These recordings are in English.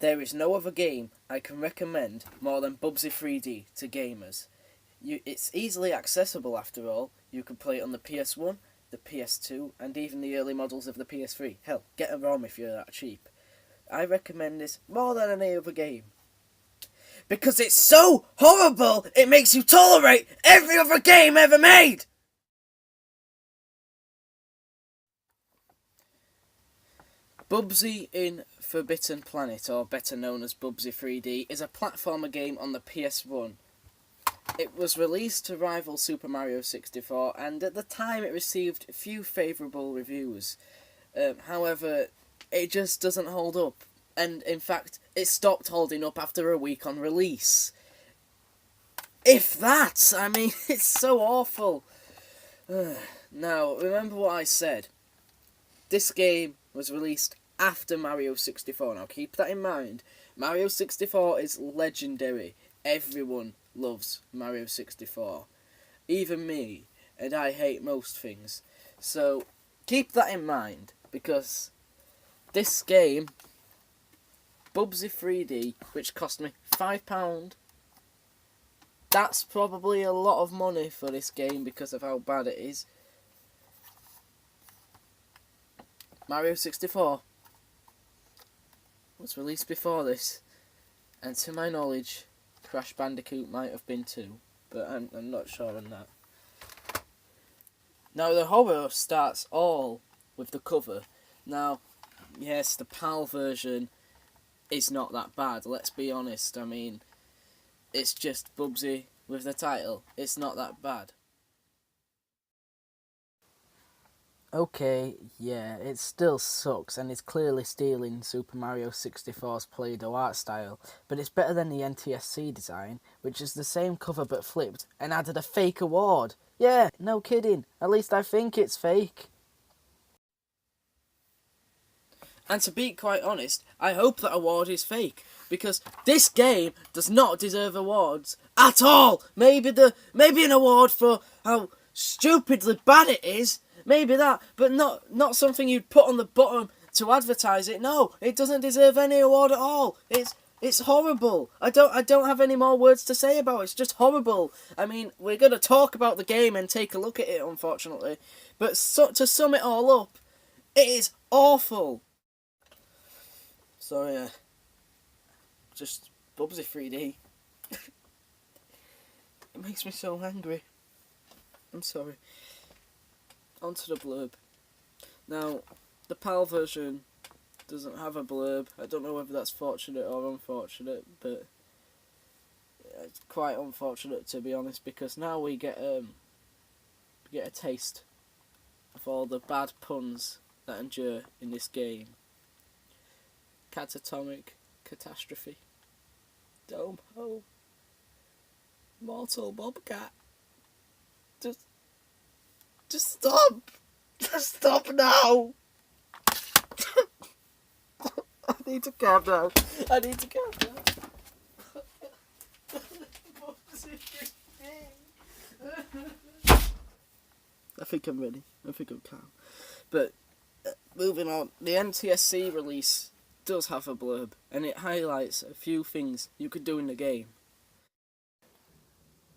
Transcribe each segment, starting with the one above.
There is no other game I can recommend more than Bubsy 3D to gamers. It's easily accessible after all. You can play it on the PS1, the PS2, and even the early models of the PS3. Hell, get a ROM if you're that cheap. I recommend this more than any other game. Because it's so horrible, it makes you tolerate every other game ever made! Bubsy in Forbidden Planet, or better known as Bubsy 3D, is a platformer game on the PS1. It was released to rival Super Mario 64, and at the time it received few favourable reviews. However, it just doesn't hold up, and in fact, it stopped holding up after a week on release. If that! I mean, it's so awful. Now, remember what I said. This game was released after Mario 64. Now, keep that in mind. Mario 64 is legendary. Everyone loves Mario 64. Even me. And I hate most things. So, keep that in mind. Because this game, Bubsy 3D, which cost me £5, that's probably a lot of money for this game because of how bad it is. Mario 64 was released before this, and to my knowledge, Crash Bandicoot might have been too, but I'm not sure on that. Now, the horror starts all with the cover. Now, yes, the PAL version is not that bad, let's be honest. I mean, it's just Bubsy with the title. It's not that bad. Okay, yeah, it still sucks and it's clearly stealing Super Mario 64's Play-Doh art style, but it's better than the NTSC design, which is the same cover but flipped and added a fake award. Yeah, no kidding, at least I think it's fake. And to be quite honest, I hope that award is fake, because this game does not deserve awards at all. Maybe an award for how stupidly bad it is. Maybe that, but not something you'd put on the bottom to advertise it. No, it doesn't deserve any award at all. It's horrible. I don't have any more words to say about it. It's just horrible. I mean, we're gonna talk about the game and take a look at it, unfortunately. But to sum it all up, it is awful. Sorry, just Bubsy 3D. It makes me so angry. I'm sorry. Onto the blurb. Now, the PAL version doesn't have a blurb. I don't know whether that's fortunate or unfortunate, but it's quite unfortunate to be honest, because now we get a taste of all the bad puns that endure in this game. Catatonic catastrophe. Dome ho. Mortal bobcat. Just stop! Just stop now! I need to calm down. I think I'm ready. I think I'm calm. But, moving on. The NTSC release does have a blurb, and it highlights a few things you could do in the game.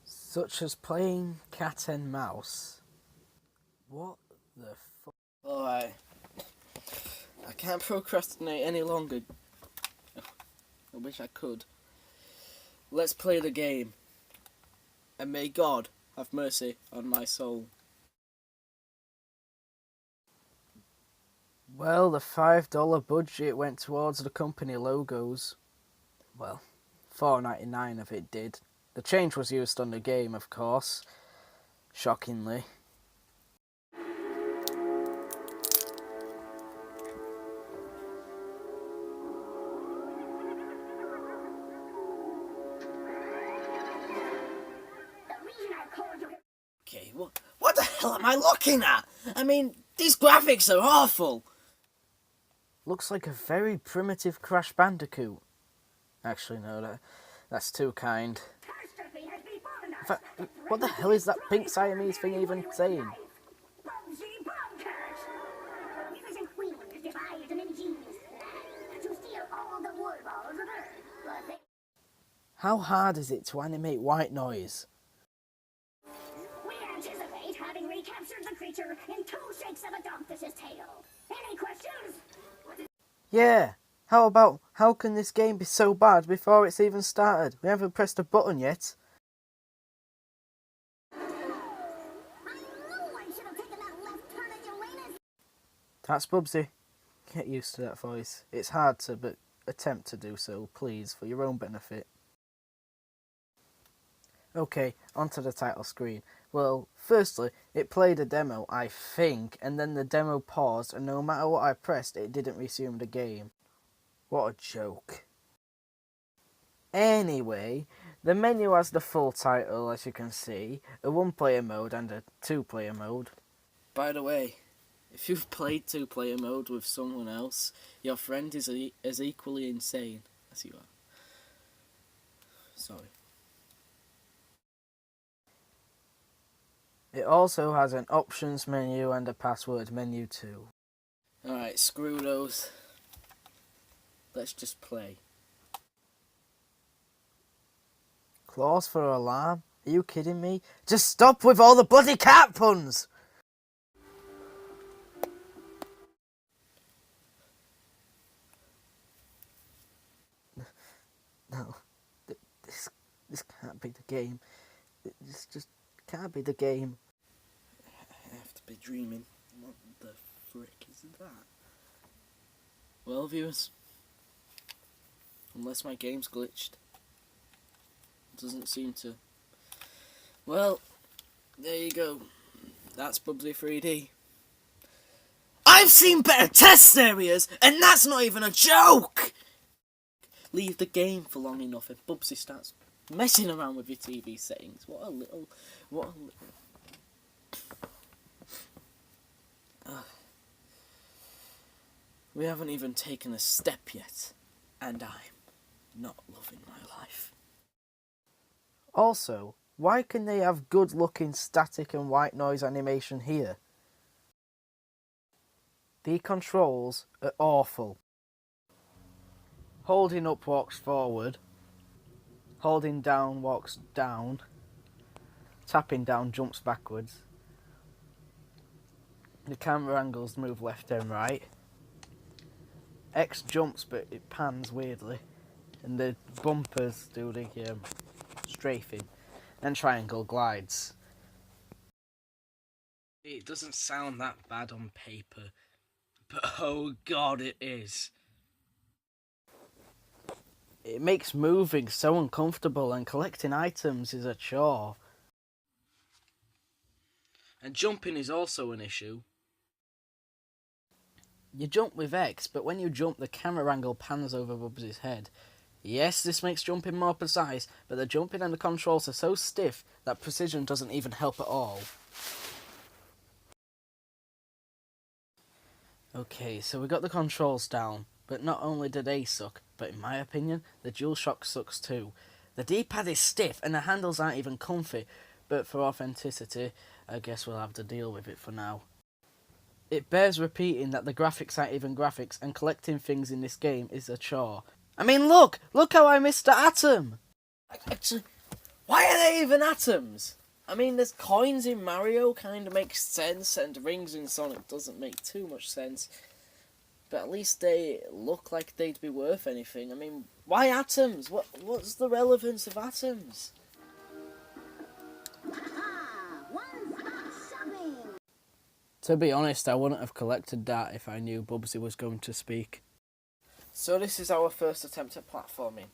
Such as playing cat and mouse. What the fuck? Alright. I can't procrastinate any longer. I wish I could. Let's play the game. And may God have mercy on my soul. Well, the $5 budget went towards the company logos. Well, $4.99 of it did. The change was used on the game, of course. Shockingly. Okay, what the hell am I looking at? I mean, these graphics are awful. Looks like a very primitive Crash Bandicoot. Actually, no, that's too kind. In fact, what the hell is that pink Siamese thing even saying? How hard is it to animate white noise? We anticipate having recaptured the creature in 2 shakes of a dogfish's tail. Any questions? Yeah. How can this game be so bad before it's even started? We haven't pressed a button yet. I knew I should have taken that left turn at Uranus. That's Bubsy. Get used to that voice. It's hard to, but attempt to do so, please, for your own benefit. Okay, onto the title screen. Well, firstly, it played a demo, I think, and then the demo paused, and no matter what I pressed, it didn't resume the game. What a joke. Anyway, the menu has the full title, as you can see, a 1-player mode and a 2-player mode. By the way, if you've played 2-player mode with someone else, your friend is as equally insane as you are. Sorry. It also has an options menu and a password menu too. Alright, screw those. Let's just play. Claws for alarm? Are you kidding me? Just stop with all the bloody cat puns! No, this can't be the game. This just can't be the game. I have to be dreaming. What the frick is that? Well, viewers, unless my game's glitched, it doesn't seem to. Well, there you go. That's Bubsy 3D. I've seen better test areas, and that's not even a joke! Leave the game for long enough and Bubsy starts messing around with your TV settings. What a little... We haven't even taken a step yet, and I'm not loving my life. Also, why can they have good-looking static and white noise animation here? The controls are awful. Holding up walks forward, holding down walks down, tapping down jumps backwards. The camera angles move left and right. X jumps but it pans weirdly, and the bumpers do the strafing, and triangle glides. It doesn't sound that bad on paper, but oh god it is. It makes moving so uncomfortable, and collecting items is a chore. And jumping is also an issue. You jump with X, but when you jump the camera angle pans over Bubsy's head. Yes, this makes jumping more precise, but the jumping and the controls are so stiff that precision doesn't even help at all. Okay, so we got the controls down, but not only do they suck, but in my opinion, the DualShock sucks too. The D-pad is stiff and the handles aren't even comfy, but for authenticity, I guess we'll have to deal with it for now. It bears repeating that the graphics aren't even graphics, and collecting things in this game is a chore. I mean, look how I missed the atom! Actually, why are they even atoms? I mean, there's coins in Mario, kind of makes sense, and rings in Sonic doesn't make too much sense. But at least they look like they'd be worth anything. I mean, why atoms? What's the relevance of atoms? To be honest, I wouldn't have collected that if I knew Bubsy was going to speak. So this is our first attempt at platforming.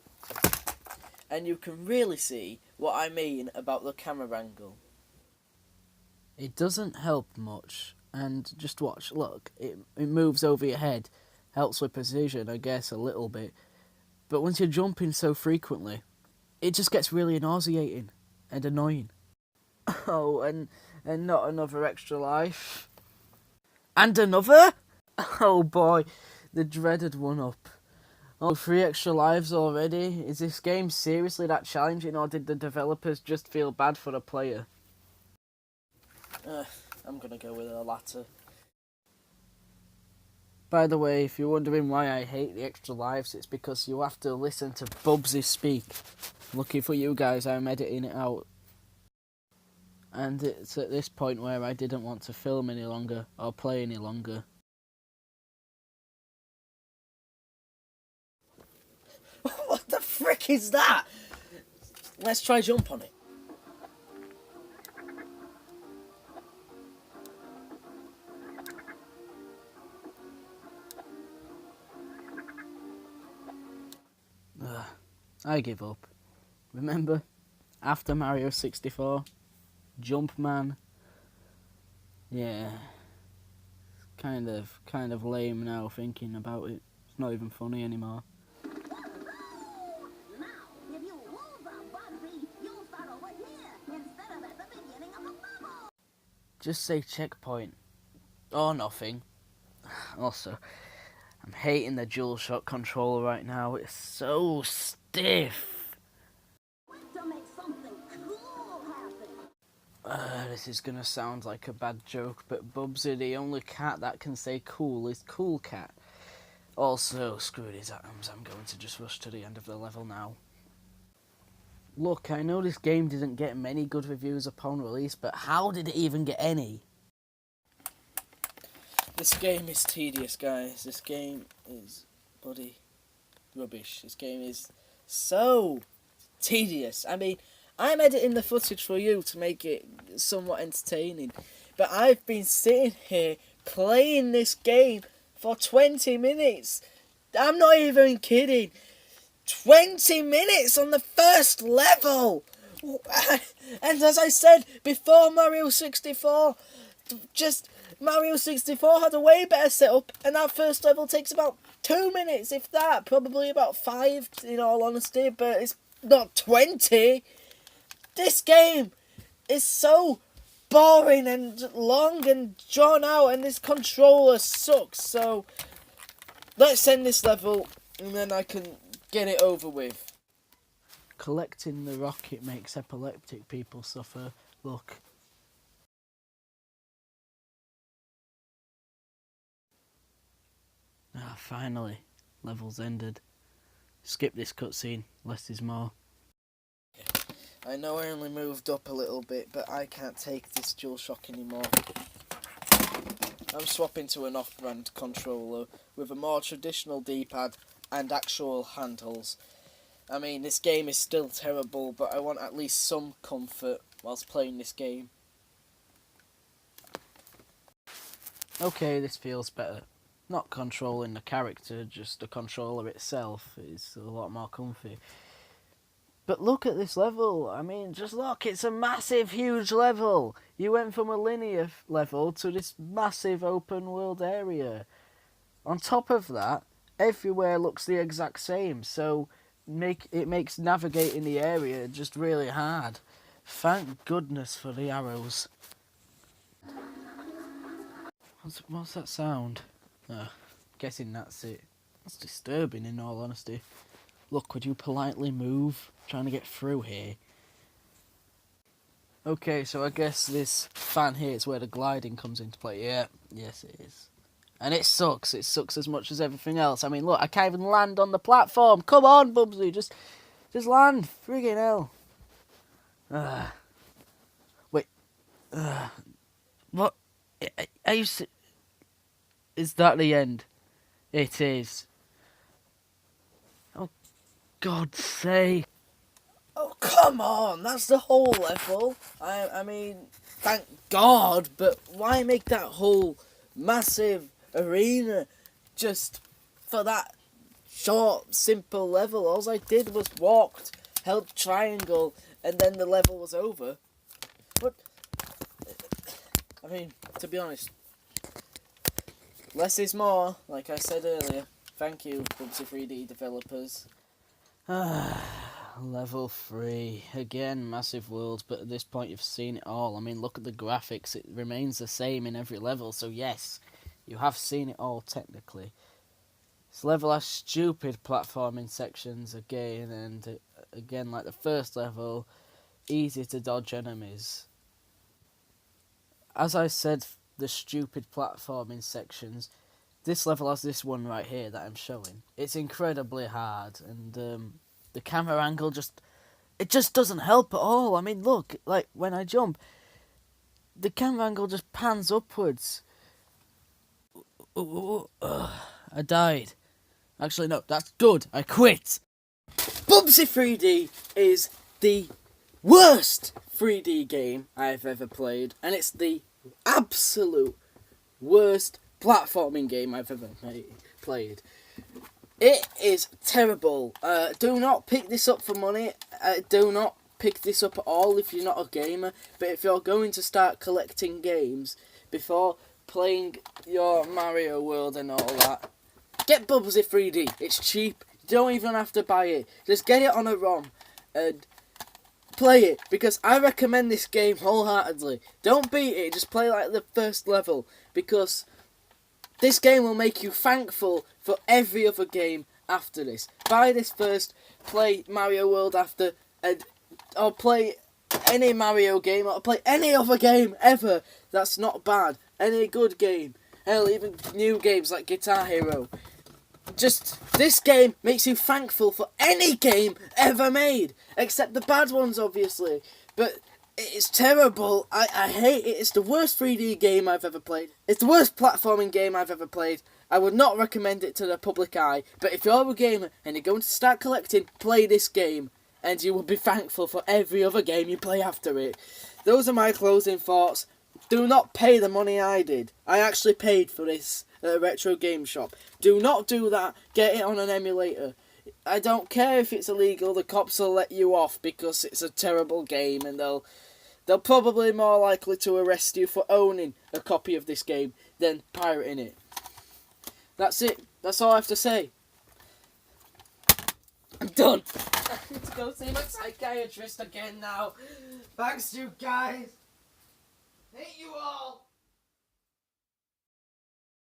And you can really see what I mean about the camera angle. It doesn't help much, and just watch, look, it moves over your head, helps with precision, I guess, a little bit, but once you're jumping so frequently, it just gets really nauseating and annoying. Oh, and not another extra life. And another? Oh boy, the dreaded one-up. Oh, 3 extra lives already? Is this game seriously that challenging, or did the developers just feel bad for the player? I'm gonna go with the latter. By the way, if you're wondering why I hate the extra lives, it's because you have to listen to Bubsy speak. Lucky for you guys, I'm editing it out. And it's at this point where I didn't want to film any longer, or play any longer. What the frick is that? Let's try jump on it. I give up. Remember, after Mario 64, Jumpman. Yeah, kind of lame now thinking about it. It's not even funny anymore. Now, if you move the Bubsy, you'll start over here instead of at the beginning of the level. Just say checkpoint. Or nothing. Also, I'm hating the DualShock controller right now. It's so stiff. To make something cool happen. This is gonna sound like a bad joke, but Bubsy, the only cat that can say cool, is Cool Cat. Also, screw these atoms, I'm going to just rush to the end of the level now. Look, I know this game didn't get many good reviews upon release, but how did it even get any? This game is tedious, guys. This game is bloody rubbish. This game is so tedious. I mean, I'm editing the footage for you to make it somewhat entertaining, but I've been sitting here playing this game for 20 minutes. I'm not even kidding. 20 minutes on the first level! And as I said before, Mario 64, Mario 64 had a way better setup, and that first level takes about 2 minutes, if that. Probably about 5, in all honesty, but it's not 20. This game is so boring and long and drawn out, and this controller sucks. So let's end this level, and then I can get it over with. Collecting the rocket makes epileptic people suffer. Look. Finally, level's ended. Skip this cutscene, less is more. I know I only moved up a little bit, but I can't take this DualShock anymore. I'm swapping to an off-brand controller with a more traditional D-pad and actual handles. I mean, this game is still terrible, but I want at least some comfort whilst playing this game. Okay, this feels better. Not controlling the character, just the controller itself is a lot more comfy. But look at this level. I mean, just look, it's a massive, huge level. You went from a linear level to this massive open world area. On top of that, everywhere looks the exact same, so it makes navigating the area just really hard. Thank goodness for the arrows. What's that sound? Guessing that's it. That's disturbing, in all honesty. Look, would you politely move? I'm trying to get through here. Okay, so I guess this fan here is where the gliding comes into play. Yeah, yes it is. And it sucks. It sucks as much as everything else. I mean, look, I can't even land on the platform. Come on, Bubsy, just land. Friggin' hell. Wait. What? Are you... Is that the end? It is. Oh, God's sake. Oh, come on. That's the whole level. I mean, thank God, but why make that whole massive arena just for that short, simple level? All I did was walked, held triangle, and then the level was over. But, I mean, to be honest, less is more, like I said earlier. Thank you, Bubsy 3D developers. Level 3. Again, massive world, but at this point you've seen it all. I mean, look at the graphics. It remains the same in every level, so yes, you have seen it all technically. This level has stupid platforming sections again, and again, like the first level, easy to dodge enemies. As I said, the stupid platforming sections, this level has this one right here that I'm showing. It's incredibly hard, and the camera angle just doesn't help at all. I mean, look, like when I jump, the camera angle just pans upwards. I died. Actually, no, that's good. I quit. Bubsy 3D is the worst 3D game I've ever played, and it's the absolute worst platforming game I've ever played. It is terrible. Do not pick this up for money. Do not pick this up at all if you're not a gamer. But if you're going to start collecting games before playing your Mario World and all that, get Bubsy 3D. It's cheap. You don't even have to buy it. Just get it on a ROM and play it, because I recommend this game wholeheartedly. Don't beat it, just play like the first level, because this game will make you thankful for every other game after this. Buy this first, play Mario World after, or play any Mario game, or play any other game ever that's not bad. Any good game. Hell, even new games like Guitar Hero. Just, this game makes you thankful for any game ever made. Except the bad ones, obviously. But it's terrible. I hate it. It's the worst 3D game I've ever played. It's the worst platforming game I've ever played. I would not recommend it to the public eye. But if you're a gamer and you're going to start collecting, play this game. And you will be thankful for every other game you play after it. Those are my closing thoughts. Do not pay the money I did. I actually paid for this at a retro game shop. Do not do that. Get it on an emulator. I don't care if it's illegal. The cops will let you off because it's a terrible game, and they'll probably more likely to arrest you for owning a copy of this game than pirating it. That's it. That's all I have to say. I'm done. I need to go see my psychiatrist again now. Thanks, you guys. Hate you all.